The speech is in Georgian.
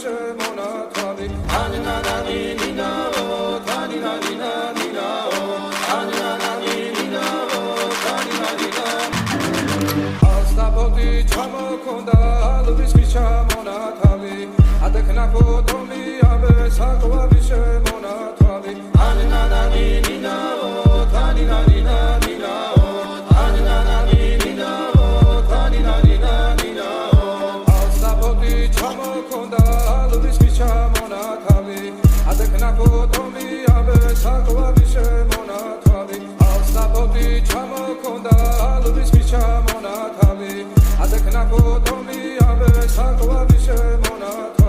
შემონათვალი ანანანი ნინაო თანინანინა ნინაო ანანანი ნინაო თანინანინა ასტაბოდი ჩამოქონდა ალვის ჩამონათვალი ადექნა ფოტომი აბე საკვარი შემონათვალი ანანანი ნინაო თანინანინა ნინაო ანანანი ნინაო თანინანინა ნინაო ასტაბოდი ჩამოქონდა ალვის ჩამონათვალი ადექნა ფოტომი აბე საკვარი შემონათვალი ასტაბოდი ჩამოქონდა ალვის ჩამონათვალი ადექნა ფოტომი აბე საკვარი შემონათვალი